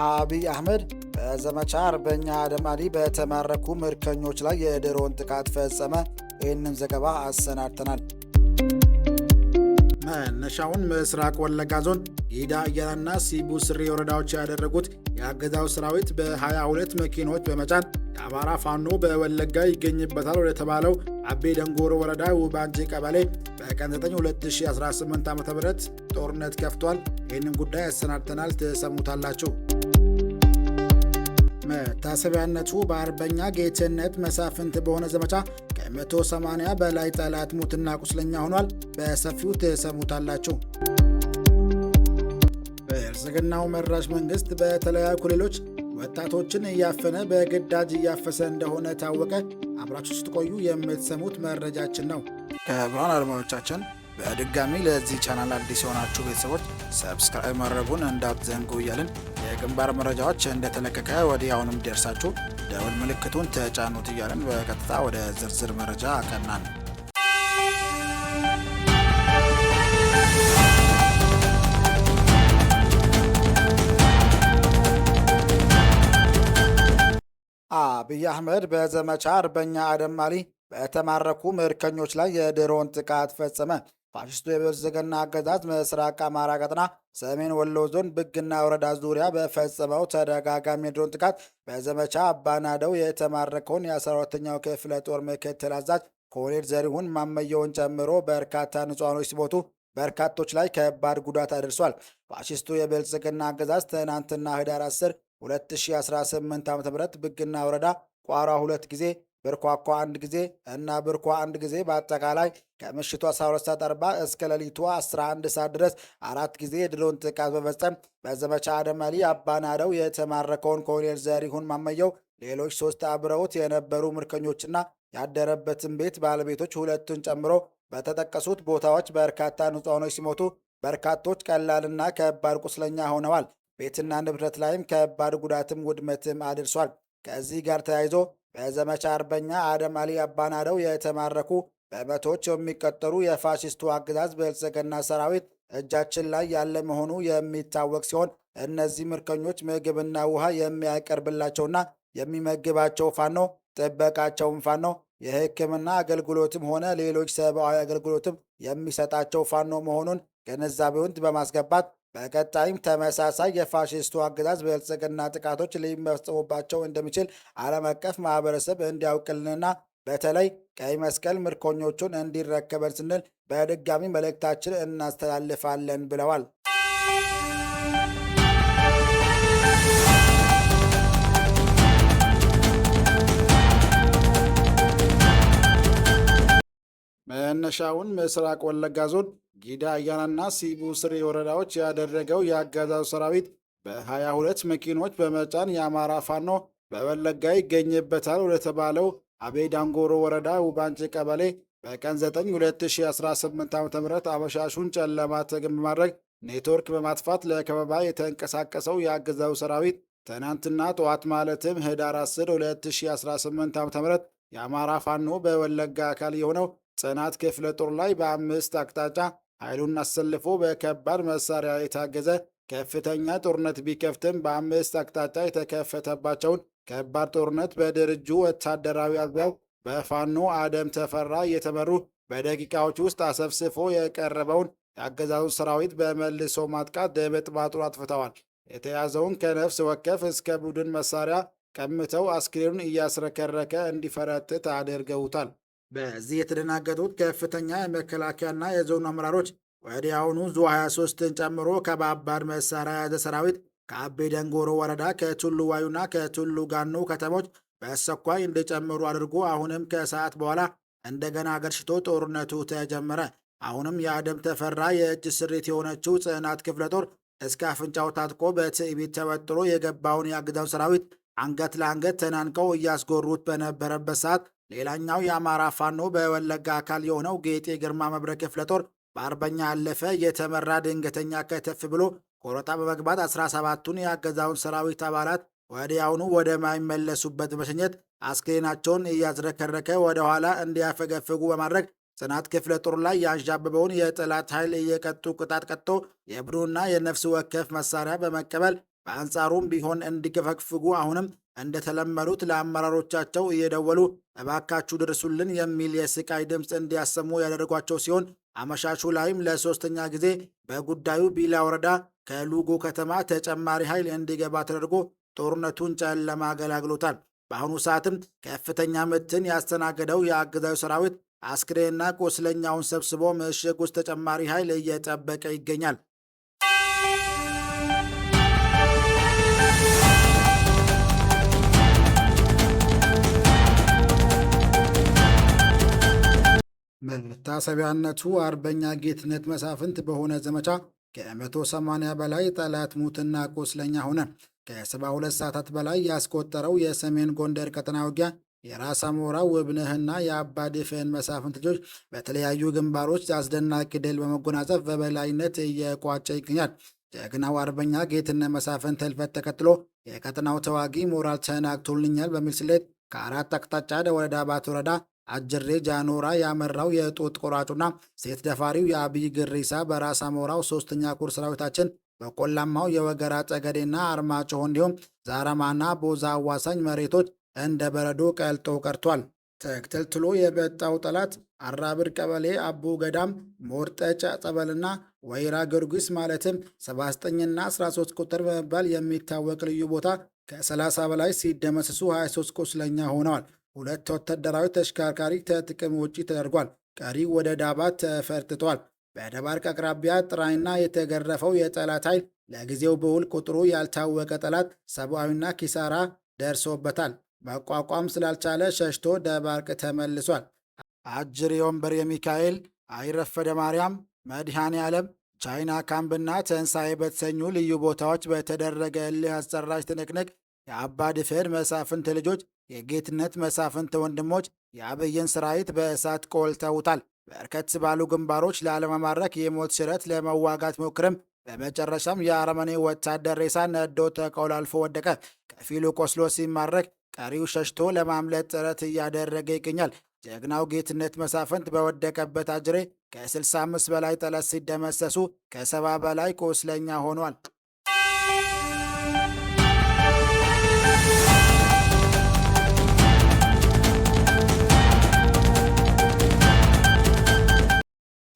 አብይ አህመድ በዘመቻ አርበኛ አደም አሊ በተማረኩ ምርኮኞች ላይ የድሮን ጥቃት ፈጸመ። ይህንን ዘገባ አሰናድተናል። መነሻውን ምስራቅ ወለጋ ዞን ጊዳ አያናና ሲቡ ስሬ ወረዳዎች ያደረጉት የአገዛዙ ሰራዊት በ22 መኪኖች በመጫን የአማራ ፋኖ በወለጋ ይገኝበታል ወደ ተባለው አቤ ደንጎሮ ወረዳ ውባንጂ ቀበሌ በቀን 9 2018 ዓ.ም ጦርነት ከፍቷል። ይህንን ጉዳይ አሰናድተናል፣ ትሰሙታላችሁ። መታሰቢያነቱ በአርበኛ ጌትነት መሳፍንት በሆነ ዘመቻ ከ180 በላይ ጠላት ሙትና ቁስለኛ ሆኗል። በሰፊው ትሰሙታላችሁ። ብልጽግናው መራሽ መንግስት በተለያዩ ክልሎች ወጣቶችን እያፈነ በግዳጅ እያፈሰ እንደሆነ ታወቀ። አብራችሁ ስትቆዩ የምትሰሙት መረጃችን ነው። ክቡራን አድማጮቻችን በድጋሚ ለዚህ ቻናል አዲስ የሆናችሁ ቤተሰቦች ሰብስክራይብ ማድረጉን እንዳትዘንጉ እያልን የግንባር መረጃዎች እንደተለቀቀ ወዲያውኑም ደርሳችሁ ደወል ምልክቱን ተጫኑት እያልን በቀጥታ ወደ ዝርዝር መረጃ አቀናን። አብይ አህመድ በዘመቻ አርበኛ አደም አሊ በተማረኩ ምርኮኞች ላይ የድሮን ጥቃት ፈጸመ። ፋሽስቱ የብልጽግና አገዛዝ ምስራቅ አማራ ቀጠና ሰሜን ወሎ ዞን ብግና ወረዳ ዙሪያ በፈጸመው ተደጋጋሚ የድሮን ጥቃት በዘመቻ አባናደው የተማረከውን የ12ኛው ክፍለ ጦር ምክትል አዛዥ ኮሎኔል ዘሪሁን ማመየውን ጨምሮ በርካታ ንጹሃኖች ሲሞቱ በርካቶች ላይ ከባድ ጉዳት አድርሷል። ፋሽስቱ የብልጽግና አገዛዝ ትናንትና ህዳር 10 2018 ዓ.ም ብግና ወረዳ ቋራ 2 ጊዜ ብርኳኳ 1 ጊዜ እና ብርኳ 1 ጊዜ በአጠቃላይ ከምሽቱ 12:40 እስከ ሌሊቱ 11 ሰዓት ድረስ 4 ጊዜ የድሮን ጥቃት በመፈጸም በዘመቻ አደም አሊ አባናደው የተማረከውን ኮሎኔል ዘሪሁን ማመየው፣ ሌሎች 3 አብረውት የነበሩ ምርኮኞችና ያደረበትን ቤት ባለቤቶች ሁለቱን ጨምሮ በተጠቀሱት ቦታዎች በርካታ ንጹሃኖች ሲሞቱ በርካቶች ቀላልና ከባድ ቁስለኛ ሆነዋል። ቤትና ንብረት ላይም ከባድ ጉዳትም ውድመትም አድርሷል። ከዚህ ጋር ተያይዞ በዘመቻ አርበኛ አደም አሊ አባናደው የተማረኩ በመቶዎች የሚቆጠሩ የፋሽስቱ አገዛዝ ብልጽግና ሰራዊት እጃችን ላይ ያለ መሆኑ የሚታወቅ ሲሆን እነዚህ ምርኮኞች ምግብና ውሃ የሚያቀርብላቸውና የሚመግባቸው ፋኖ፣ ጥበቃቸውም ፋኖ፣ የሕክምና አገልግሎትም ሆነ ሌሎች ሰብአዊ አገልግሎትም የሚሰጣቸው ፋኖ መሆኑን ግንዛቤውን በማስገባት በቀጣይም ተመሳሳይ የፋሽስቱ አገዛዝ ብልጽግና ጥቃቶች ሊፈጸሙባቸው እንደሚችል ዓለም አቀፍ ማህበረሰብ እንዲያውቅልንና በተለይ ቀይ መስቀል ምርኮኞቹን እንዲረከበን ስንል በድጋሚ መልእክታችን እናስተላልፋለን ብለዋል። መነሻውን ምስራቅ ወለጋ ዞን ጊዳ አያናና ሲቡ ስሬ ወረዳዎች ያደረገው የአገዛዙ ሰራዊት በ22 መኪኖች በመጫን የአማራ ፋኖ በወለጋ ይገኝበታል ወደ ተባለው አቤ ዳንጎሮ ወረዳ ውባንጭ ቀበሌ በቀን 9 2018 ዓ.ም አመሻሹን ጨለማ ተገን በማድረግ ኔትወርክ በማጥፋት ለከበባ የተንቀሳቀሰው የአገዛዙ ሰራዊት ትናንትና ጠዋት ማለትም ህዳር 10 2018 ዓ.ም የአማራ ፋኖ በወለጋ አካል የሆነው ጽናት ክፍለ ጦር ላይ በአምስት አቅጣጫ ኃይሉን አሰልፎ በከባድ መሳሪያ የታገዘ ከፍተኛ ጦርነት ቢከፍትም በአምስት አቅጣጫ የተከፈተባቸውን ከባድ ጦርነት በድርጁ ወታደራዊ አዛዥ በፋኖ አደም ተፈራ እየተመሩ በደቂቃዎች ውስጥ አሰፍስፎ የቀረበውን የአገዛዙ ሰራዊት በመልሶ ማጥቃት ደበጥባጡን አጥፍተዋል። የተያዘውን ከነፍስ ወከፍ እስከ ቡድን መሳሪያ ቀምተው አስክሬኑን እያስረከረከ እንዲፈረጥጥ አድርገውታል። በዚህ የተደናገጡት ከፍተኛ የመከላከያና የዞኑ አመራሮች ወዲያውኑ ዙ 23ን ጨምሮ ከባባድ መሳሪያ የያዘ ሰራዊት ከአቤ ደንጎሮ ወረዳ ከቱሉ ዋዩና ከቱሉ ጋኖ ከተሞች በአስቸኳይ እንዲጨምሩ አድርጎ አሁንም ከሰዓት በኋላ እንደገና ገርሽቶ ጦርነቱ ተጀመረ። አሁንም የአደም ተፈራ የእጅ ስሪት የሆነችው ጽናት ክፍለ ጦር እስከ አፍንጫው ታጥቆ በትዕቢት ተወጥሮ የገባውን የአገዛዙ ሰራዊት አንገት ለአንገት ተናንቀው እያስጎሩት በነበረበት ሰዓት ሌላኛው የአማራ ፋኖ በወለጋ አካል የሆነው ጌጤ ግርማ መብረቅ ክፍለ ጦር በአርበኛ አለፈ የተመራ ድንገተኛ ከተፍ ብሎ ቆረጣ በመግባት 17ቱን የአገዛዙን ሰራዊት አባላት ወዲያውኑ ወደማይመለሱበት መሸኘት አስክሬናቸውን እያዝረከረከ ወደ ኋላ እንዲያፈገፍጉ በማድረግ ጽናት ክፍለ ጦር ላይ ያንዣበበውን የጠላት ኃይል እየቀጡ ቅጣት ቀጥቶ የቡድንና የነፍስ ወከፍ መሳሪያ በመቀበል በአንጻሩም ቢሆን እንዲገፈግፍጉ አሁንም እንደተለመዱት ለአመራሮቻቸው እየደወሉ እባካችሁ ድርሱልን የሚል የስቃይ ድምፅ እንዲያሰሙ ያደረጓቸው ሲሆን አመሻሹ ላይም ለሶስተኛ ጊዜ በጉዳዩ ቢላ ወረዳ ከሉጎ ከተማ ተጨማሪ ኃይል እንዲገባ ተደርጎ ጦርነቱን ጨለማ አገላግሎታል። በአሁኑ ሰዓትም ከፍተኛ ምትን ያስተናገደው የአገዛዙ ሰራዊት አስክሬንና ቁስለኛውን ሰብስቦ ምሽግ ውስጥ ተጨማሪ ኃይል እየጠበቀ ይገኛል። መታሰቢያነቱ አርበኛ ጌትነት መሳፍንት በሆነ ዘመቻ ከ180 በላይ ጠላት ሙትና ቁስለኛ ሆነ። ከ72 ሰዓታት በላይ ያስቆጠረው የሰሜን ጎንደር ቀጠና ውጊያ የራስ አሞራ ውብነህና የአባ ድፈን መሳፍንት ልጆች በተለያዩ ግንባሮች አስደናቂ ድል በመጎናጸፍ በበላይነት እየቋጨ ይገኛል። ጀግናው አርበኛ ጌትነት መሳፍንት ህልፈት ተከትሎ የቀጠናው ተዋጊ ሞራል ተናግቶልኛል በሚል ስሌት ከአራት አቅጣጫ ወደ ዳባት ወረዳ አጅሬ ጃኖራ ያመራው የጡት ቆራጩና ሴት ደፋሪው የአብይ ግሪሳ በራስ አሞራው ሶስተኛ ኩር ሰራዊታችን በቆላማው የወገራ ጠገዴና አርማጭሆ እንዲሁም ዛራማና ቦዛ አዋሳኝ መሬቶች እንደ በረዶ ቀልጦ ቀርቷል። ተከታትሎ የበጣው ጠላት አራብር ቀበሌ አቡ ገዳም፣ ሞርጠጫ ጸበልና ወይራ ጊዮርጊስ ማለትም 79ና 13 ቁጥር በመባል የሚታወቅ ልዩ ቦታ ከ30 በላይ ሲደመሰሱ 23 ቁስለኛ ሆነዋል። 2 ወታደራዊ ተሽከርካሪ ከጥቅም ውጪ ተደርጓል። ቀሪው ወደ ዳባት ተፈርጥቷል። በደባርቅ አቅራቢያ ጥራይና የተገረፈው የጠላት ኃይል ለጊዜው በውል ቁጥሩ ያልታወቀ ጠላት ሰብአዊና ኪሳራ ደርሶበታል። መቋቋም ስላልቻለ ሸሽቶ ደባርቅ ተመልሷል። አጅሬ ወንበር የሚካኤል፣ አይረፈደ ማርያም፣ መድኃኔ ዓለም፣ ቻይና ካምፕና ተንሳኤ በተሰኙ ልዩ ቦታዎች በተደረገ እልህ አስጨራሽ ትንቅንቅ የአባ ድፈን መሳፍንት ልጆች የጌትነት መሳፍንት ወንድሞች የአብይን ሰራዊት በእሳት ቆልተውታል። በርከት ባሉ ግንባሮች ላለመማረክ የሞት ሽረት ለመዋጋት ሞክርም በመጨረሻም የአረመኔ ወታደር ሬሳ ነዶ ተቆላልፎ ወደቀ። ከፊሉ ቆስሎ ሲማረክ፣ ቀሪው ሸሽቶ ለማምለጥ ጥረት እያደረገ ይገኛል። ጀግናው ጌትነት መሳፍንት በወደቀበት አጅሬ ከ65 በላይ ጠላት ሲደመሰሱ ከ70 በላይ ቁስለኛ ሆኗል።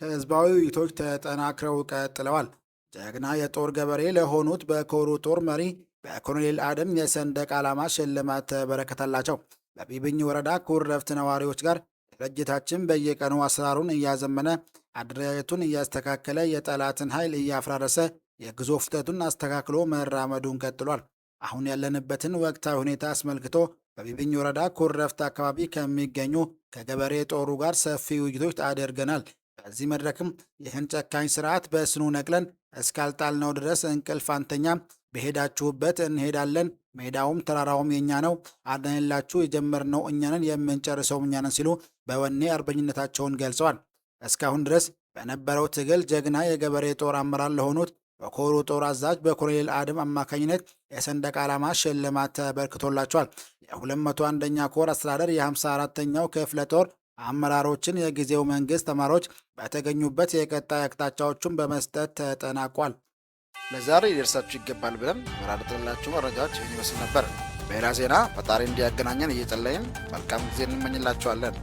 ህዝባዊ ውይይቶች ተጠናክረው ቀጥለዋል። ጀግና የጦር ገበሬ ለሆኑት በኮሩ ጦር መሪ በኮሎኔል አደም የሰንደቅ ዓላማ ሽልማት ተበረከተላቸው። በቢብኝ ወረዳ ኩረፍት ነዋሪዎች ጋር ድርጅታችን በየቀኑ አሰራሩን እያዘመነ አደረጃጀቱን እያስተካከለ የጠላትን ኃይል እያፈራረሰ የጉዞ ፍጥነቱን አስተካክሎ መራመዱን ቀጥሏል። አሁን ያለንበትን ወቅታዊ ሁኔታ አስመልክቶ በቢብኝ ወረዳ ኩረፍት አካባቢ ከሚገኙ ከገበሬ ጦሩ ጋር ሰፊ ውይይቶች አድርገናል። በዚህ መድረክም ይህን ጨካኝ ስርዓት በስኑ ነቅለን እስካልጣልነው ድረስ እንቅልፍ አንተኛም፣ በሄዳችሁበት እንሄዳለን፣ ሜዳውም ተራራውም የኛ ነው፣ አድነንላችሁ፣ የጀመርነው እኛንን የምንጨርሰው እኛንን ሲሉ በወኔ አርበኝነታቸውን ገልጸዋል። እስካሁን ድረስ በነበረው ትግል ጀግና የገበሬ ጦር አመራር ለሆኑት በኮሩ ጦር አዛዥ በኮሎኔል አደም አማካኝነት የሰንደቅ ዓላማ ሽልማት ተበርክቶላቸዋል። የ201ኛ ኮር አስተዳደር የ54ኛው ክፍለ ጦር አመራሮችን የጊዜው መንግስት ተማሪዎች በተገኙበት የቀጣይ አቅጣጫዎቹን በመስጠት ተጠናቋል። ለዛሬ ሊደርሳችሁ ይገባል ብለን መራርጠላችሁ መረጃዎች ይመስል ነበር። በሌላ ዜና ፈጣሪ እንዲያገናኘን እየጸለይን መልካም ጊዜ እንመኝላችኋለን።